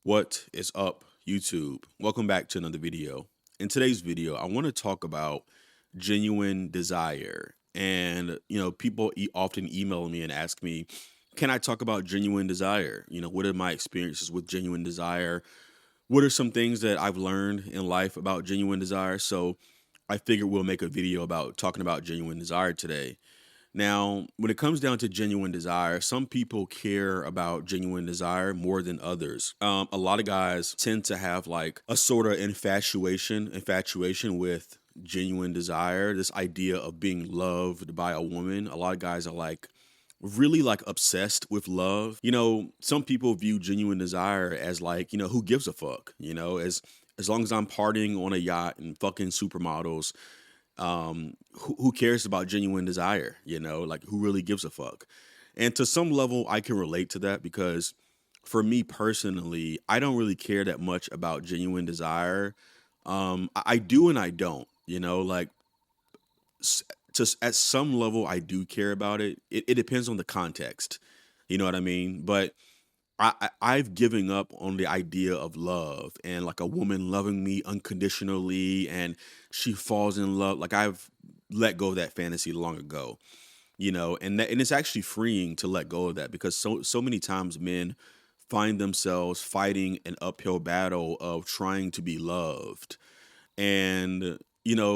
What is up, YouTube? Welcome back to another video. In today's video, I want to talk about genuine desire. And, people often email me and ask me, can I talk about genuine desire? What are my experiences with genuine desire? What are some things that I've learned in life about genuine desire? So I figured we'll make a video about talking about genuine desire today. Now, when it comes down to genuine desire, some people care about genuine desire more than others. A lot of guys tend to have like a sort of infatuation with genuine desire, this idea of being loved by a woman. A lot of guys are like really like obsessed with love. Some people view genuine desire as like, who gives a fuck, as long as I'm partying on a yacht and fucking supermodels, who cares about genuine desire, like who really gives a fuck. And to some level I can relate to that because for me personally, I don't really care that much about genuine desire. I do and I don't, like just at some level I do care about it. It depends on the context, you know what I mean? But I've given up on the idea of love and like a woman loving me unconditionally and she falls in love. Like I've let go of that fantasy long ago, and it's actually freeing to let go of that because so many times men find themselves fighting an uphill battle of trying to be loved. And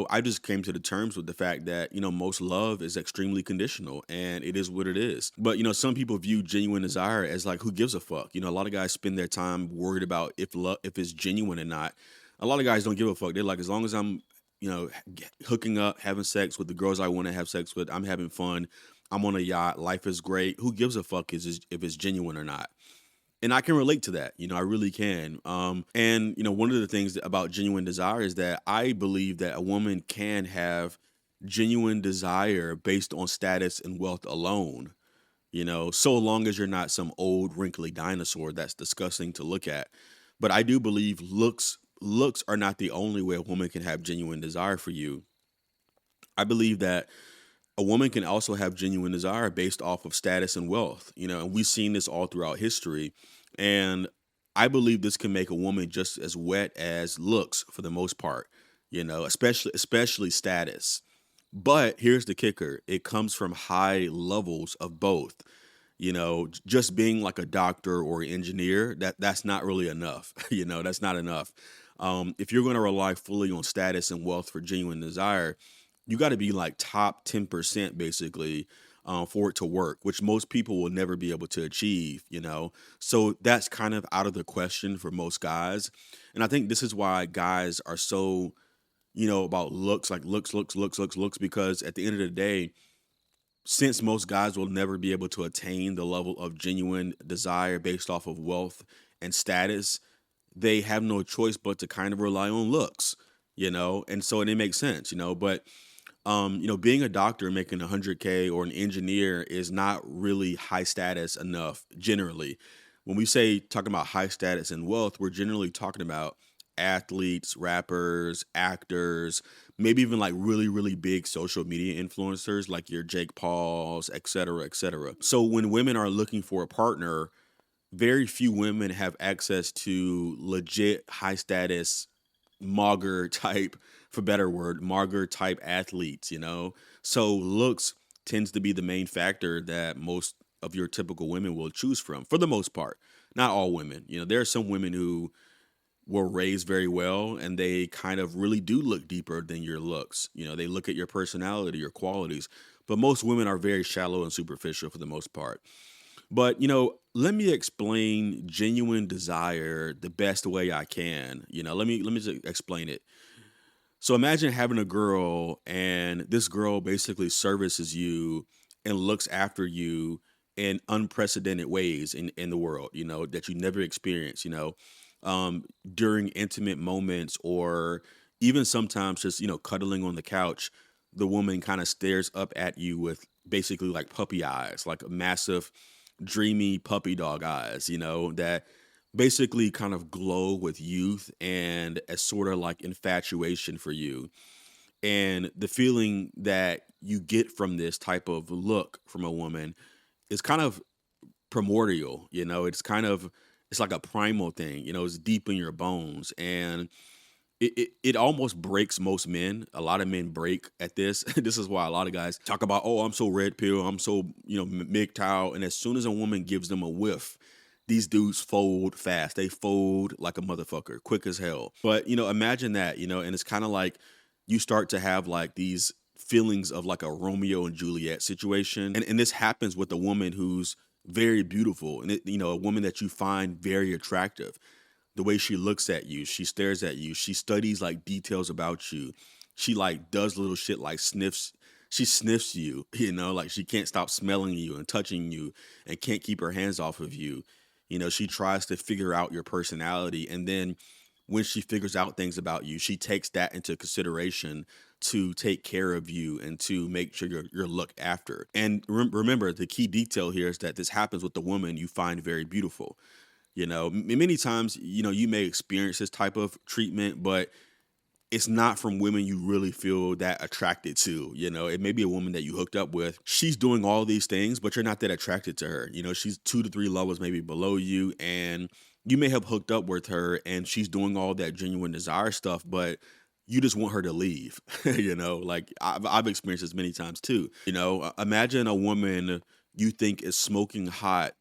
I just came to the terms with the fact that most love is extremely conditional and it is what it is. But some people view genuine desire as like who gives a fuck. A lot of guys spend their time worried about if it's genuine or not. A lot of guys don't give a fuck. They're like, as long as I'm hooking up, having sex with the girls I want to have sex with, I'm having fun, I'm on a yacht, life is great, who gives a fuck if it's genuine or not. And I can relate to that. I really can. And one of the things about genuine desire is that I believe that a woman can have genuine desire based on status and wealth alone. So long as you're not some old wrinkly dinosaur that's disgusting to look at. But I do believe looks are not the only way a woman can have genuine desire for you. I believe that a woman can also have genuine desire based off of status and wealth, and we've seen this all throughout history. And I believe this can make a woman just as wet as looks for the most part, especially status. But here's the kicker. It comes from high levels of both. Just being like a doctor or an engineer, that's not really enough. That's not enough. If you're going to rely fully on status and wealth for genuine desire, you got to be like top 10% basically, for it to work, which most people will never be able to achieve. So that's kind of out of the question for most guys. And I think this is why guys are so, about looks, like looks, because at the end of the day, since most guys will never be able to attain the level of genuine desire based off of wealth and status, they have no choice but to kind of rely on looks. And so it makes sense. But being a doctor making 100K or an engineer is not really high status enough generally. When we say talking about high status and wealth, we're generally talking about athletes, rappers, actors, maybe even like really, really big social media influencers like your Jake Pauls, et cetera, et cetera. So when women are looking for a partner, very few women have access to legit high status mager type, for better word, mager type athletes. So looks tends to be the main factor that most of your typical women will choose from, for the most part. Not all women. There are some women who were raised very well and they kind of really do look deeper than your looks. They look at your personality, your qualities. But most women are very shallow and superficial for the most part. But let me explain genuine desire the best way I can. Let me just explain it. So imagine having a girl and this girl basically services you and looks after you in unprecedented ways in the world, that you never experienced, during intimate moments or even sometimes just, cuddling on the couch. The woman kind of stares up at you with basically like puppy eyes, like massive, dreamy puppy dog eyes, that basically kind of glow with youth and a sort of like infatuation for you. And the feeling that you get from this type of look from a woman is kind of primordial. It's It's like a primal thing, it's deep in your bones. And it almost breaks most men. A lot of men break at this. This is why a lot of guys talk about, oh, I'm so red pill, I'm so, MGTOW. And as soon as a woman gives them a whiff, these dudes fold fast. They fold like a motherfucker, quick as hell. But, imagine that, and it's kind of like you start to have like these feelings of like a Romeo and Juliet situation. And this happens with a woman who's very beautiful and, a woman that you find very attractive. The way she looks at you, she stares at you, she studies like details about you. She like does little shit like she sniffs you, like she can't stop smelling you and touching you and can't keep her hands off of you. She tries to figure out your personality, and then when she figures out things about you, she takes that into consideration to take care of you and to make sure you're looked after. And remember, the key detail here is that this happens with the woman you find very beautiful. Many times, you may experience this type of treatment, but it's not from women you really feel that attracted to. It may be a woman that you hooked up with. She's doing all these things, but you're not that attracted to her. She's 2 to 3 levels maybe below you, and you may have hooked up with her and she's doing all that genuine desire stuff, but you just want her to leave. Like I've experienced this many times too. Imagine a woman you think is smoking hot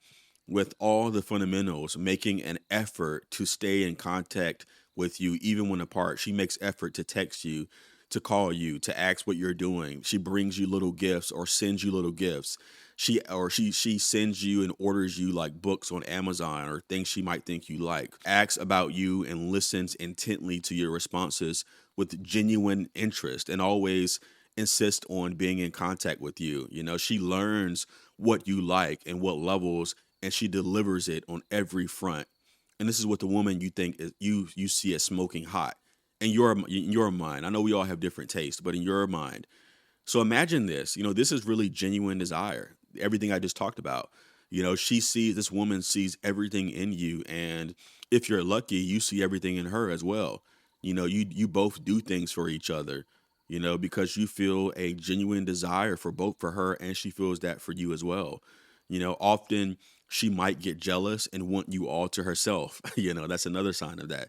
with all the fundamentals, making an effort to stay in contact with you even when apart. She makes effort to text you, to call you, to ask what you're doing. She brings you little gifts or sends you little gifts. She sends you and orders you like books on Amazon or things she might think you like. Asks about you and listens intently to your responses with genuine interest and always insist on being in contact with you. She learns what you like and what levels, and she delivers it on every front. And this is what the woman you think is you see as smoking hot in your mind. I know we all have different tastes, but in your mind. So imagine this. This is really genuine desire. Everything I just talked about. This woman sees everything in you, and if you're lucky, you see everything in her as well. You both do things for each other. Because you feel a genuine desire for her, and she feels that for you as well. Often she might get jealous and want you all to herself. That's another sign of that.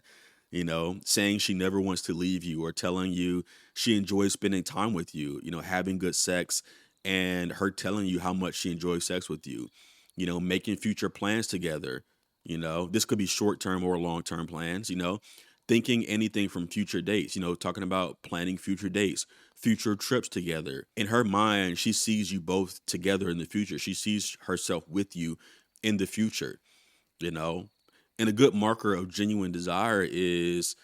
Saying she never wants to leave you or telling you she enjoys spending time with you, having good sex, and her telling you how much she enjoys sex with you, making future plans together. This could be short term or long term plans, thinking anything from future dates, talking about planning future dates, future trips together. In her mind, she sees you both together in the future. She sees herself with you in the future, you know. And a good marker of genuine desire is,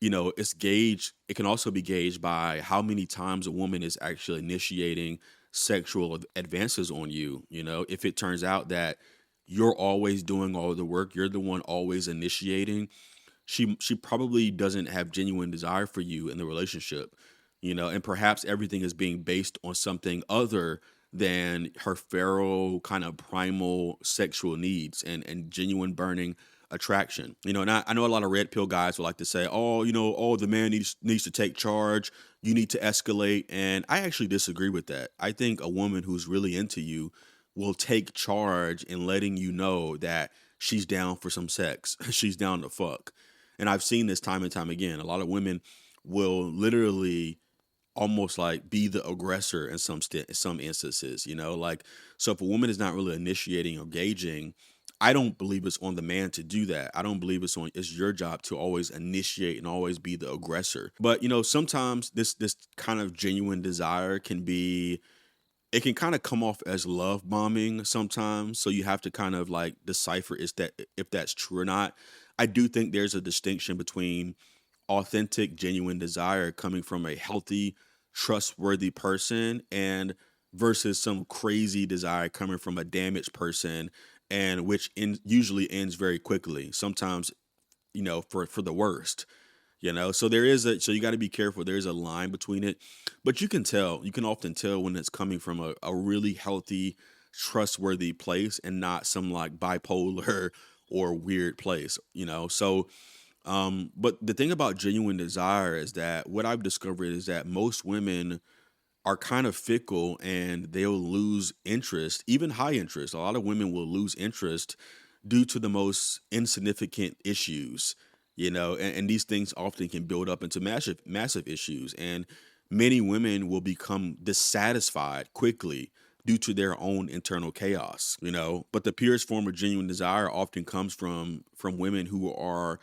it can also be gauged by how many times a woman is actually initiating sexual advances on you. If it turns out that you're always doing all the work, you're the one always initiating, she probably doesn't have genuine desire for you in the relationship, and perhaps everything is being based on something other than her feral kind of primal sexual needs and genuine burning attraction. And I know a lot of red pill guys will like to say, oh, the man needs to take charge, you need to escalate. And I actually disagree with that. I think a woman who's really into you will take charge in letting you know that she's down for some sex. She's down to fuck. And I've seen this time and time again. A lot of women will literally almost like be the aggressor in some instances, like, so if a woman is not really initiating or gauging, I don't believe it's on the man to do that. I don't believe it's your job to always initiate and always be the aggressor. But sometimes this kind of genuine desire it can kind of come off as love bombing sometimes. So you have to kind of like decipher if that's true or not. I do think there's a distinction between authentic, genuine desire coming from a healthy, trustworthy person and versus some crazy desire coming from a damaged person, and which usually ends very quickly. Sometimes, for the worst. So so you got to be careful. There's a line between it, but you can often tell when it's coming from a really healthy, trustworthy place and not some like bipolar or weird place, So, but the thing about genuine desire is that what I've discovered is that most women are kind of fickle and they'll lose interest, even high interest. A lot of women will lose interest due to the most insignificant issues, and these things often can build up into massive issues. And many women will become dissatisfied quickly due to their own internal chaos. But the purest form of genuine desire often comes from women who are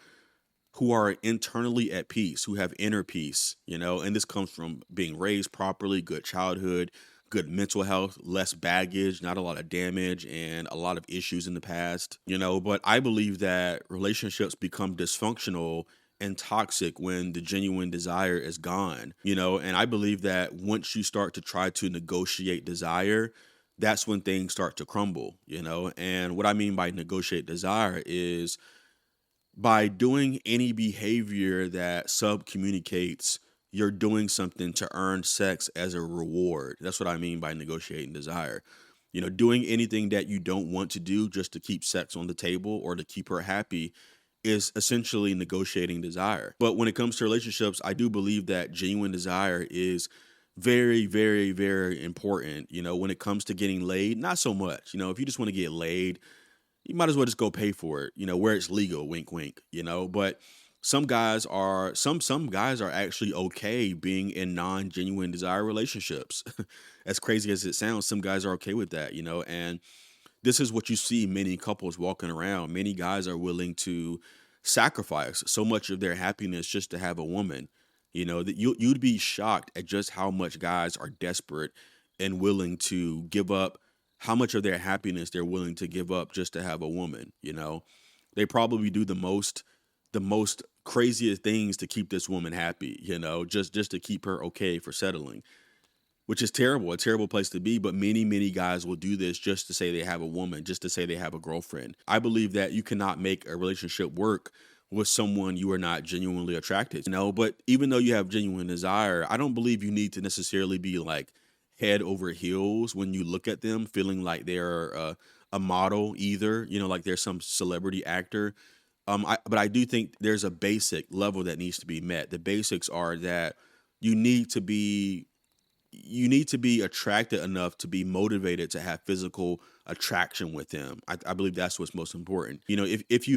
internally at peace, who have inner peace. And this comes from being raised properly, good childhood, good mental health, less baggage, not a lot of damage, and a lot of issues in the past. But I believe that relationships become dysfunctional and toxic when the genuine desire is gone. And I believe that once you start to try to negotiate desire, that's when things start to crumble. And what I mean by negotiate desire is by doing any behavior that sub communicates you're doing something to earn sex as a reward. That's what I mean by negotiating desire. Doing anything that you don't want to do just to keep sex on the table or to keep her happy is essentially negotiating desire. But when it comes to relationships, I do believe that genuine desire is very, very, very important. When it comes to getting laid, not so much. If you just want to get laid, you might as well just go pay for it, where it's legal, wink, wink. But some guys are actually okay being in non-genuine desire relationships. As crazy as it sounds, some guys are okay with that. And this is what you see many couples walking around. Many guys are willing to sacrifice so much of their happiness just to have a woman. That you'd be shocked at just how much guys are desperate and willing to give up, how much of their happiness they're willing to give up just to have a woman. They probably do the most craziest things to keep this woman happy, just to keep her okay for settling, which is terrible, a terrible place to be. But many guys will do this just to say they have a woman, just to say they have a girlfriend. I believe that you cannot make a relationship work with someone you are not genuinely attracted. But even though you have genuine desire, I don't believe you need to necessarily be like head over heels when you look at them, feeling like they're a model either, like they're some celebrity actor. But I do think there's a basic level that needs to be met. The basics are that you need to be you need to be attracted enough to be motivated to have physical attraction with them. I believe that's what's most important. If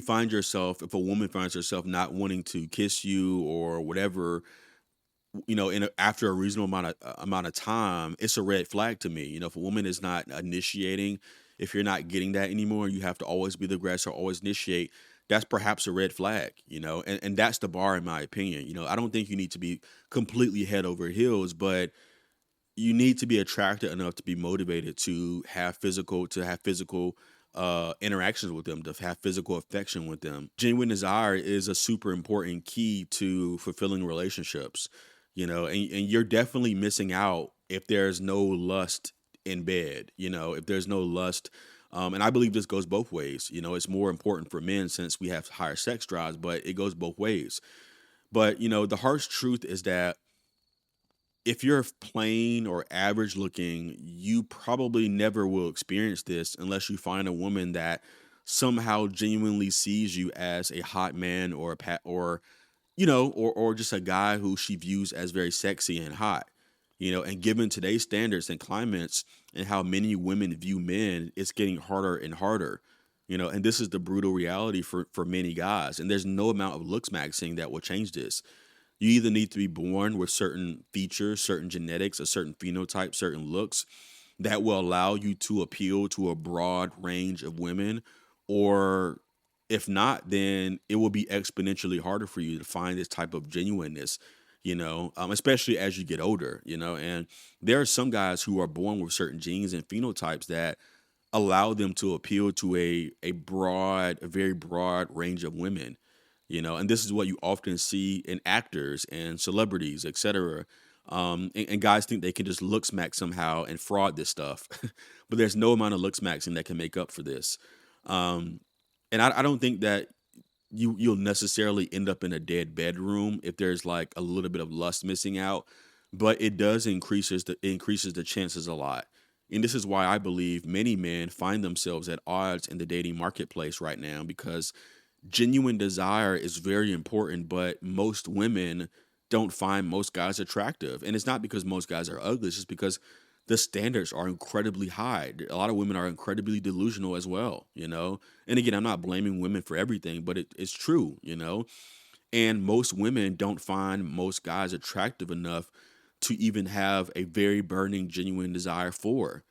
a woman finds herself not wanting to kiss you or whatever, after a reasonable amount of time, it's a red flag to me. If a woman is not initiating, if you're not getting that anymore, you have to always be the aggressor, always initiate. That's perhaps a red flag. And that's the bar in my opinion. I don't think you need to be completely head over heels, but you need to be attracted enough to be motivated to have physical interactions with them, to have physical affection with them. Genuine desire is a super important key to fulfilling relationships. And you're definitely missing out if there's no lust in bed. If there's no lust. And I believe this goes both ways. It's more important for men since we have higher sex drives, but it goes both ways. But the harsh truth is that if you're plain or average looking, you probably never will experience this unless you find a woman that somehow genuinely sees you as a hot man or or just a guy who she views as very sexy and hot. And given today's standards and climates and how many women view men, it's getting harder and harder. And this is the brutal reality for many guys. And there's no amount of looks maxing that will change this. You either need to be born with certain features, certain genetics, a certain phenotype, certain looks that will allow you to appeal to a broad range of women, or if not, then it will be exponentially harder for you to find this type of genuineness, especially as you get older. And there are some guys who are born with certain genes and phenotypes that allow them to appeal to a very broad range of women. And this is what you often see in actors and celebrities, etc. And guys think they can just look smack somehow and fraud this stuff, but there's no amount of look smacking that can make up for this. Um, and I don't think that you'll necessarily end up in a dead bedroom if there's like a little bit of lust missing out, but it does increases the chances a lot. And this is why I believe many men find themselves at odds in the dating marketplace right now, because genuine desire is very important, but most women don't find most guys attractive. And it's not because most guys are ugly, it's just because the standards are incredibly high. A lot of women are incredibly delusional as well, you know. And again, I'm not blaming women for everything, but it's true, you know. And most women don't find most guys attractive enough to even have a very burning, genuine desire for.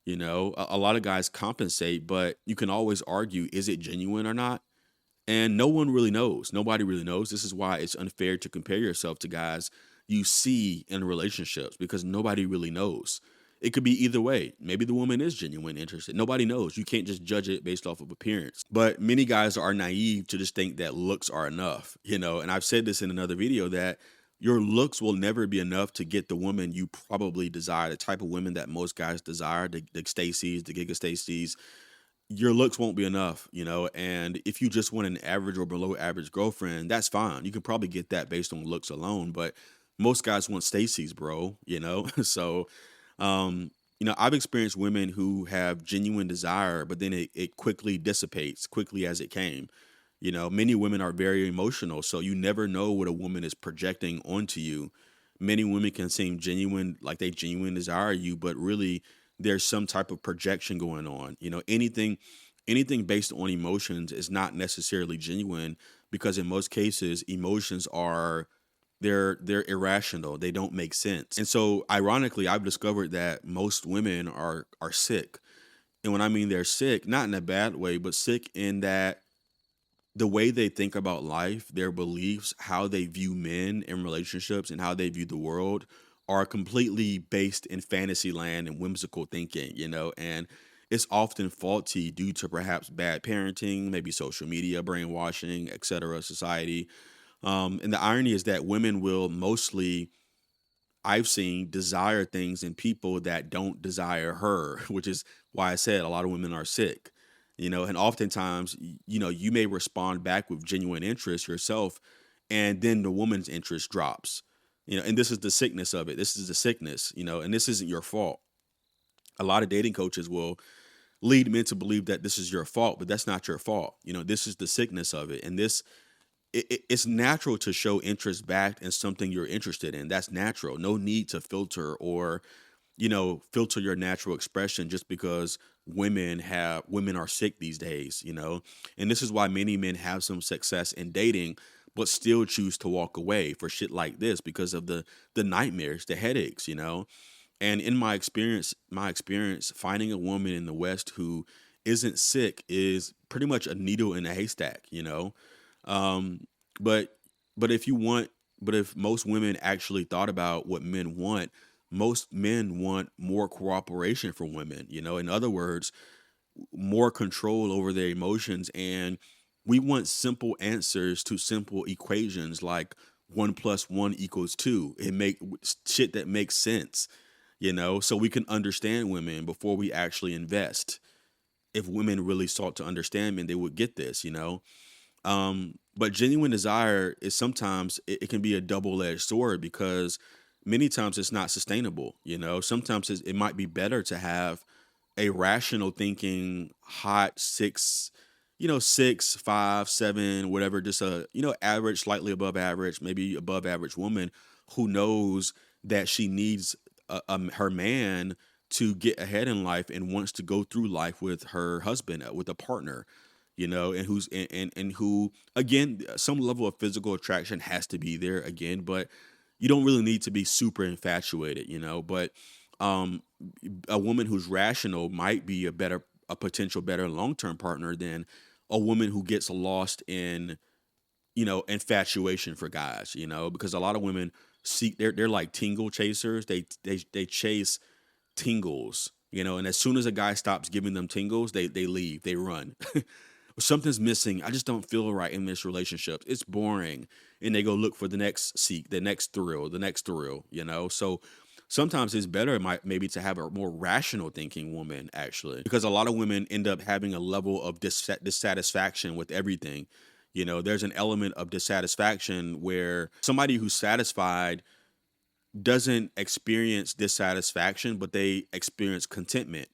You know, a lot of guys compensate, but you can always argue, is it genuine or not? And no one really knows. Nobody really knows. This is why it's unfair to compare yourself to guys you see in relationships because nobody really knows. It could be either way. Maybe the woman is genuine interested. Nobody knows. You can't just judge it based off of appearance. But many guys are naive to just think that looks are enough, you know. And I've said this in another video that your looks will never be enough to get the woman you probably desire, the type of women that most guys desire, the Stacy's, the Giga Stacy's. Your looks won't be enough, you know. And if you just want an average or below average girlfriend, that's fine. You can probably get that based on looks alone. But most guys want Stacy's, bro, you know. So, um, you know, I've experienced women who have genuine desire, but then it quickly dissipates, quickly as it came. You know, many women are very emotional, so you never know what a woman is projecting onto you. Many women can seem genuine, like they genuine desire you, but really there's some type of projection going on. You know, anything based on emotions is not necessarily genuine because in most cases emotions are they're irrational. They don't make sense. And so ironically, I've discovered that most women are sick. And when I mean they're sick, not in a bad way, but sick in that the way they think about life, their beliefs, how they view men in relationships, and how they view the world are completely based in fantasy land and whimsical thinking, you know, and it's often faulty due to perhaps bad parenting, maybe social media, brainwashing, etc., society. And the irony is that women will mostly I've seen desire things in people that don't desire her, which is why I said a lot of women are sick, you know, and oftentimes, you know, you may respond back with genuine interest yourself, and then the woman's interest drops, you know, and this is the sickness of it. This is the sickness, you know, and this isn't your fault. A lot of dating coaches will lead men to believe that this is your fault, but that's not your fault. You know, this is the sickness of it. And it's natural to show interest back in something you're interested in. That's natural. No need to filter or, you know, filter your natural expression just because women are sick these days, you know. And this is why many men have some success in dating but still choose to walk away for shit like this because of the nightmares, the headaches, you know. And in my experience finding a woman in the West who isn't sick is pretty much a needle in a haystack, you know. Um, but but if you want, but if most women actually thought about what men want, most men want more cooperation from women. You know, in other words, more control over their emotions, and we want simple answers to simple equations like 1 plus 1 equals 2. It make shit that makes sense. You know, so we can understand women before we actually invest. If women really sought to understand men, they would get this. You know, but genuine desire is sometimes it can be a double-edged sword because many times it's not sustainable. You know, sometimes it might be better to have a rational thinking, hot six, you know, 6, 5, 7, whatever, just a, you know, average, slightly above average, maybe above average woman who knows that she needs her man to get ahead in life and wants to go through life with her husband, with a partner, you know, and who's and who again, some level of physical attraction has to be there again, but you don't really need to be super infatuated, you know. But um a woman who's rational might be a potential better long-term partner than a woman who gets lost in, you know, infatuation for guys, you know, because a lot of women seek they're like tingle chasers. They chase tingles, you know, and as soon as a guy stops giving them tingles, they leave, they run. Something's missing. I just don't feel right in this relationship. It's boring. And they go look for the next seek, the next thrill, you know? So sometimes it's better maybe to have a more rational thinking woman actually, because a lot of women end up having a level of dissatisfaction with everything. You know, there's an element of dissatisfaction where somebody who's satisfied doesn't experience dissatisfaction, but they experience contentment.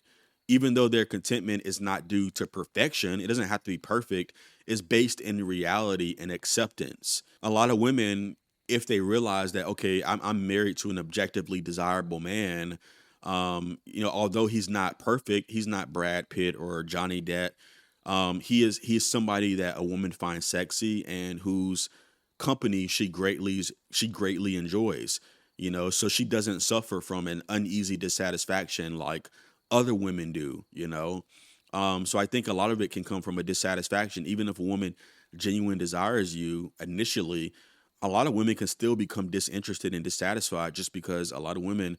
Even though their contentment is not due to perfection, it doesn't have to be perfect, it's based in reality and acceptance. A lot of women, if they realize that, okay, I'm married to an objectively desirable man, Although he's not perfect, he's not Brad Pitt or Johnny Depp. He is somebody that a woman finds sexy and whose company she greatly enjoys. So she doesn't suffer from an uneasy dissatisfaction like other women do. So I think a lot of it can come from a dissatisfaction. Even if a woman genuine desires you initially, a lot of women can still become disinterested and dissatisfied just because a lot of women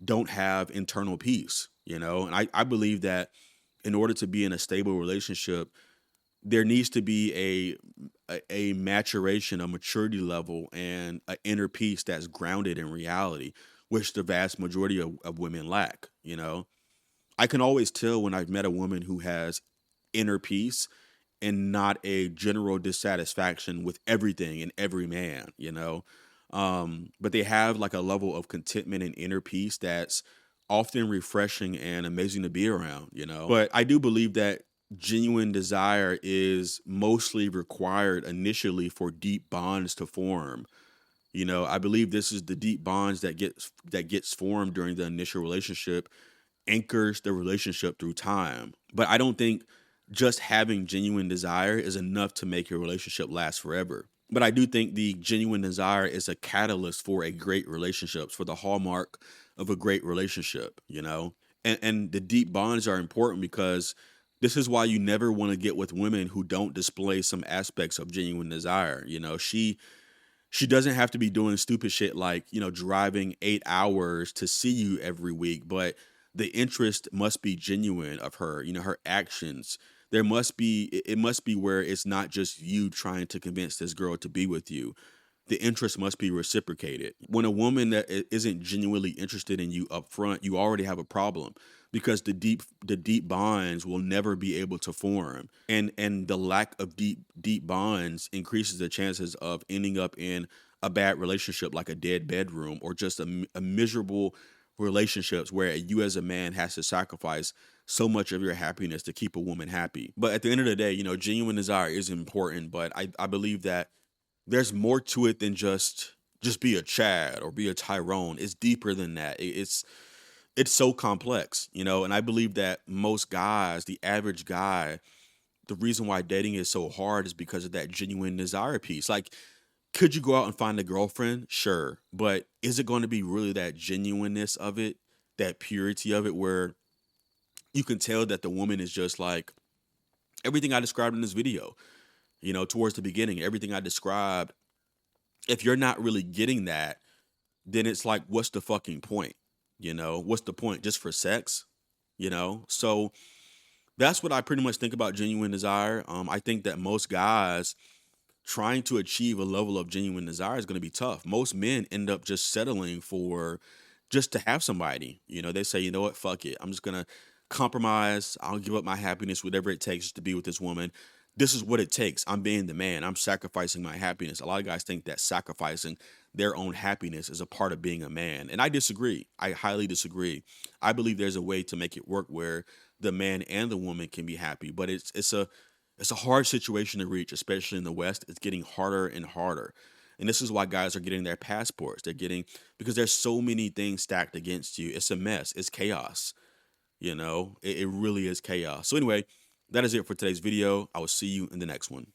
don't have internal peace. And I believe that in order to be in a stable relationship, there needs to be a maturation, a maturity level, and an inner peace that's grounded in reality, which the vast majority of women lack. I can always tell when I've met a woman who has inner peace and not a general dissatisfaction with everything and every man. But they have like a level of contentment and inner peace that's often refreshing and amazing to be around. But I do believe that genuine desire is mostly required initially for deep bonds to form. I believe this is the deep bonds that gets formed during the initial relationship, anchors the relationship through time. But I don't think just having genuine desire is enough to make your relationship last forever. But I do think the genuine desire is a catalyst for a great relationship, for the hallmark of a great relationship. And the deep bonds are important because this is why you never want to get with women who don't display some aspects of genuine desire. She doesn't have to be doing stupid shit like, driving 8 hours to see you every week, but the interest must be genuine of her, her actions. It must be where it's not just you trying to convince this girl to be with you. The interest must be reciprocated. When a woman that isn't genuinely interested in you up front, you already have a problem because the deep bonds will never be able to form. And the lack of deep bonds increases the chances of ending up in a bad relationship like a dead bedroom or just a miserable relationships where you as a man has to sacrifice so much of your happiness to keep a woman happy. But at the end of the day, genuine desire is important, but I believe that there's more to it than just be a Chad or be a Tyrone. It's deeper than that. It's so complex, and I believe that most guys, the average guy, the reason why dating is so hard is because of that genuine desire piece. Like, could you go out and find a girlfriend? Sure. But is it going to be really that genuineness of it, that purity of it, where you can tell that the woman is just like everything I described in this video, towards the beginning, everything I described. If you're not really getting that, then it's like, what's the fucking point? What's the point? Just for sex? So that's what I pretty much think about genuine desire. I think that most guys trying to achieve a level of genuine desire is going to be tough. Most men end up just settling for just to have somebody. They say, you know what, fuck it. I'm just going to compromise. I'll give up my happiness, whatever it takes to be with this woman. This is what it takes. I'm being the man. I'm sacrificing my happiness. A lot of guys think that sacrificing their own happiness is a part of being a man. And I disagree. I highly disagree. I believe there's a way to make it work where the man and the woman can be happy, but it's a hard situation to reach, especially in the West. It's getting harder and harder. And this is why guys are getting their passports. They're getting, because there's so many things stacked against you. It's a mess. It's chaos. It really is chaos. So anyway, that is it for today's video. I will see you in the next one.